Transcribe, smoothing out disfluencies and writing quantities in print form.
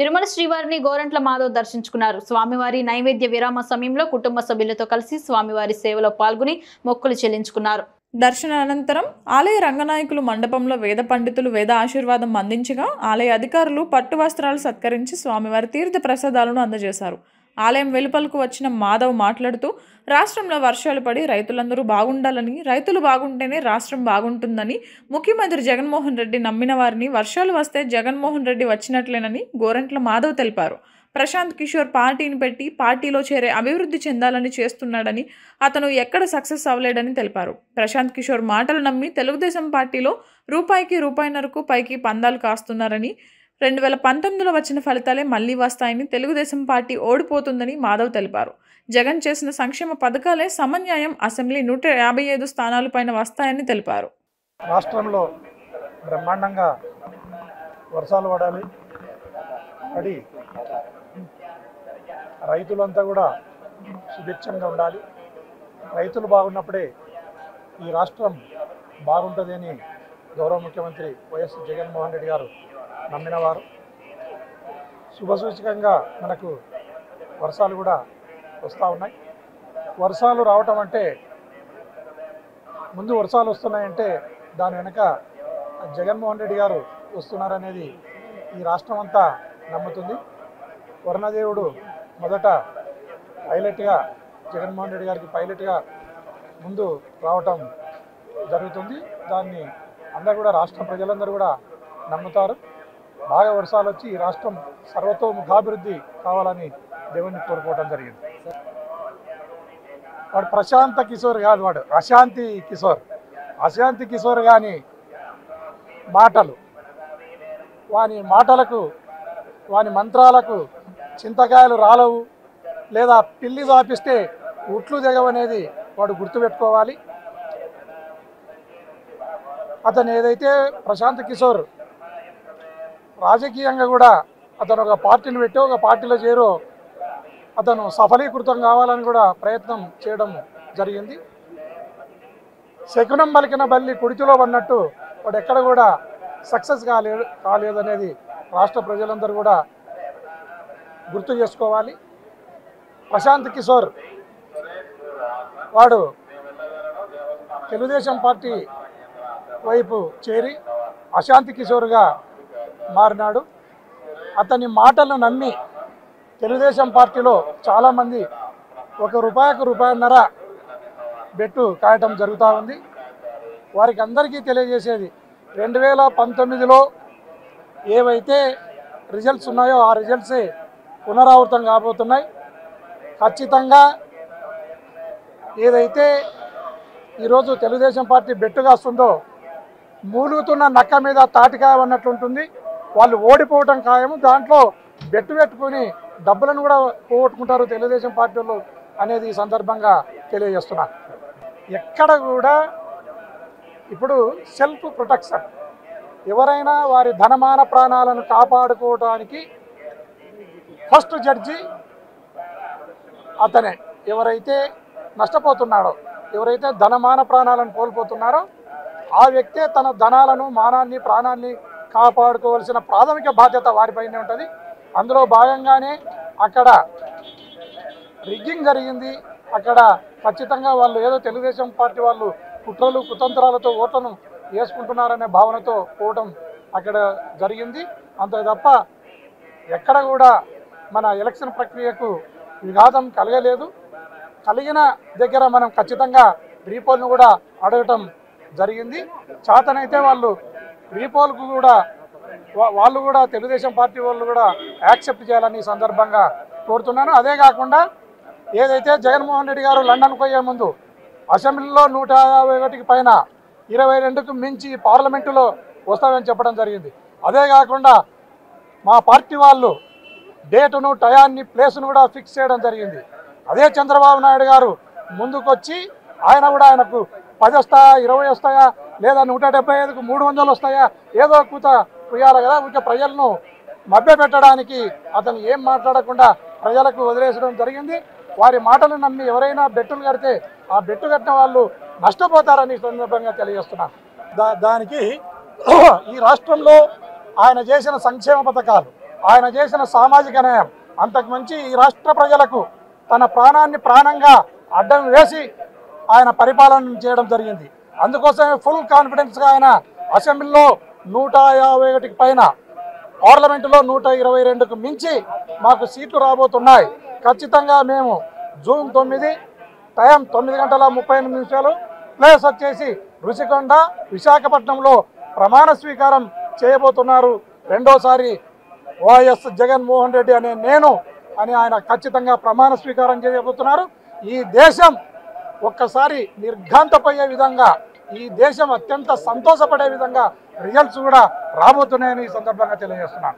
తిరుమల శ్రీవారిని గోరంట్ల మాధవ్ దర్శించుకున్నారు. స్వామివారి నైవేద్య విరామ సమయంలో కుటుంబ సభ్యులతో కలిసి స్వామివారి సేవలో పాల్గొని మొక్కులు చెల్లించుకున్నారు. దర్శన అనంతరం ఆలయ రంగనాయకులు మండపంలో వేద పండితులు వేద ఆశీర్వాదం అందించగా ఆలయ అధికారులు పట్టు వస్త్రాలు సత్కరించి స్వామివారి తీర్థ ప్రసాదాలను అందజేశారు. ఆలయం వెలుపలకు వచ్చిన మాధవ్ మాట్లాడుతూ రాష్ట్రంలో వర్షాలు పడి రైతులందరూ బాగుండాలని, రైతులు బాగుంటేనే రాష్ట్రం బాగుంటుందని, ముఖ్యమంత్రి జగన్మోహన్ రెడ్డి నమ్మిన వారిని వర్షాలు వస్తే జగన్మోహన్ రెడ్డి వచ్చినట్లేనని గోరంట్ల మాధవ్ తెలిపారు. ప్రశాంత్ కిషోర్ పార్టీని పెట్టి పార్టీలో చేరే అభివృద్ధి చెందాలని చేస్తున్నాడని, అతను ఎక్కడ సక్సెస్ అవ్వలేడని తెలిపారు. ప్రశాంత్ కిషోర్ మాటలు నమ్మి తెలుగుదేశం పార్టీలో రూపాయికి రూపాయిన్నరకు పైకి పందాలు కాస్తున్నారని, 2019లో వచ్చిన ఫలితాలే మళ్లీ వస్తాయని, తెలుగుదేశం పార్టీ ఓడిపోతుందని మాధవ్ తెలిపారు. జగన్ చేసిన సంక్షేమ పథకాలే సమన్యాయం అసెంబ్లీ 155 స్థానాలపైన వస్తాయని తెలిపారు. రాష్ట్రంలో బ్రహ్మాండంగా వర్షాలు పడి రైతులంతా కూడా సుభిక్షంగా ఉండాలి. రైతులు బాగున్నప్పుడే ఈ రాష్ట్రం బాగుంటుంది అని గౌరవ ముఖ్యమంత్రి వైఎస్ జగన్మోహన్ రెడ్డి గారు నమ్మినవారు. శుభసూచకంగా మనకు వర్షాలు కూడా వస్తూ ఉన్నాయి. వర్షాలు రావటం అంటే, ముందు వర్షాలు వస్తున్నాయంటే దాని వెనుక జగన్మోహన్ రెడ్డి గారు వస్తున్నారనేది ఈ రాష్ట్రం అంతా నమ్ముతుంది. వరుణదేవుడు మొదట పైలట్గా జగన్మోహన్ రెడ్డి గారికి పైలట్గా ముందు రావటం జరుగుతుంది. దాన్ని అందరూ కూడా రాష్ట్ర ప్రజలందరూ కూడా నమ్ముతారు. బాగా వర్షాలు వచ్చి ఈ రాష్ట్రం సర్వతోముఖాభివృద్ధి కావాలని దేవుణ్ణి కోరుకోవడం జరిగింది. వాడు ప్రశాంత్ కిషోర్ కాదు, వాడు అశాంతి కిషోర్. అశాంతి కిషోర్ కానీ మాటలు, వాని మాటలకు వాని మంత్రాలకు చింతకాయలు రాలవు, లేదా పిల్లి చాపిస్తే ఉట్లు దిగవనేది వాడు గుర్తుపెట్టుకోవాలి. అతను ఏదైతే ప్రశాంత్ కిషోర్ రాజకీయంగా కూడా అతను ఒక పార్టీని పెట్టి ఒక పార్టీలో చేరో అతను సఫలీకృతం కావాలని కూడా ప్రయత్నం చేయడం జరిగింది. శకునం పలికిన బల్లి కుడితిలో పడినట్టు వాడు ఎక్కడ కూడా సక్సెస్ కాలేదనేది రాష్ట్ర ప్రజలందరూ కూడా గుర్తు చేసుకోవాలి. ప్రశాంత్ కిషోర్ వాడు తెలుగుదేశం పార్టీ వైపు చేరి అశాంతి కిషోర్గా మారినాడు. అతని మాటలను నమ్మి తెలుగుదేశం పార్టీలో చాలామంది ₹1కు ₹1.5 బెట్టు కాయటం జరుగుతూ ఉంది. వారికి అందరికీ తెలియజేసేది, 2019లో ఏవైతే రిజల్ట్స్ ఉన్నాయో ఆ రిజల్ట్సే పునరావృతం కాబోతున్నాయి. ఖచ్చితంగా ఏదైతే ఈరోజు తెలుగుదేశం పార్టీ బెట్టుగా వస్తుందో మూలుగుతున్న నక్క మీద తాటికాయ అన్నట్లుంటుంది. వాళ్ళు ఓడిపోవటం ఖాయము. దాంట్లో బెట్టు పెట్టుకుని డబ్బులను కూడా పోగొట్టుకుంటారు తెలుగుదేశం పార్టీలు అనేది ఈ సందర్భంగా తెలియజేస్తున్నారు. ఎక్కడ కూడా ఇప్పుడు సెల్ఫ్ ప్రొటెక్షన్, ఎవరైనా వారి ధనమాన ప్రాణాలను కాపాడుకోవడానికి ఫస్ట్ జడ్జి అతనే. ఎవరైతే నష్టపోతున్నాడో, ఎవరైతే ధనమాన ప్రాణాలను కోల్పోతున్నారో ఆ వ్యక్తే తన ధనాలను, మానాన్ని, ప్రాణాన్ని కాపాడుకోవాల్సిన ప్రాథమిక బాధ్యత వారిపైనే ఉంటుంది. అందులో భాగంగానే అక్కడ రిగ్గింగ్ జరిగింది. అక్కడ ఖచ్చితంగా వాళ్ళు ఏదో తెలుగుదేశం పార్టీ వాళ్ళు కుట్రలు కుతంత్రాలతో ఓట్లను వేసుకుంటున్నారనే భావనతో పోవటం అక్కడ జరిగింది. అంతే తప్ప ఎక్కడ కూడా మన ఎలక్షన్ ప్రక్రియకు విఘాతం కలగలేదు. కలిగిన దగ్గర మనం ఖచ్చితంగా రీపోల్ను కూడా అడగటం జరిగింది. చేతనైతే వాళ్ళు రీపోల్కు కూడా వాళ్ళు కూడా తెలుగుదేశం పార్టీ వాళ్ళు కూడా యాక్సెప్ట్ చేయాలని ఈ సందర్భంగా కోరుతున్నాను. అదే కాకుండా ఏదైతే జగన్మోహన్ రెడ్డి గారు లండన్ పోయే ముందు అసెంబ్లీలో 151కి పైన 22కు మించి పార్లమెంటులో వస్తామని చెప్పడం జరిగింది. అదే కాకుండా మా పార్టీ వాళ్ళు డేటును, టయాన్ని, ప్లేసును కూడా ఫిక్స్ చేయడం జరిగింది. అదే చంద్రబాబు నాయుడు గారు ముందుకొచ్చి ఆయన కూడా ఆయనకు 10 వస్తాయా, 20 వస్తాయా, లేదా 175కు 300 వస్తాయా, ఏదో కూత కుయ్యాలి కదా. ఇంకా ప్రజలను మభ్యపెట్టడానికి అతను ఏం మాట్లాడకుండా ప్రజలకు వదిలేసడం జరిగింది. వారి మాటలు నమ్మి ఎవరైనా బెట్టులు కడితే ఆ బెట్టు కట్టిన వాళ్ళు నష్టపోతారని సందర్భంగా తెలియజేస్తున్నారు. దానికి ఈ రాష్ట్రంలో ఆయన చేసిన సంక్షేమ పథకాలు ఆయన చేసిన సామాజిక న్యాయం అంతకు మించి ఈ రాష్ట్ర ప్రజలకు తన ప్రాణాన్ని ప్రాణంగా అడ్డం వేసి ఆయన పరిపాలన చేయడం జరిగింది. అందుకోసమే ఫుల్ కాన్ఫిడెన్స్గా ఆయన అసెంబ్లీలో 151కి పైన, పార్లమెంటులో 122కు మించి మాకు సీట్లు రాబోతున్నాయి. ఖచ్చితంగా మేము జూన్ 9 టైం 9:38 ప్లేస్ వచ్చేసి రుషికొండ విశాఖపట్నంలో ప్రమాణ స్వీకారం చేయబోతున్నారు. రెండోసారి వైఎస్ జగన్మోహన్ రెడ్డి అనే నేను అని ఆయన ఖచ్చితంగా ప్రమాణ స్వీకారం చేయబోతున్నారు. ఈ దేశం ఒక్కసారి నిర్ఘాంతపోయే విధంగా, ఈ దేశం అత్యంత సంతోషపడే విధంగా రిజల్ట్స్ కూడా రాబోతున్నాయని ఈ సందర్భంగా తెలియజేస్తున్నాను.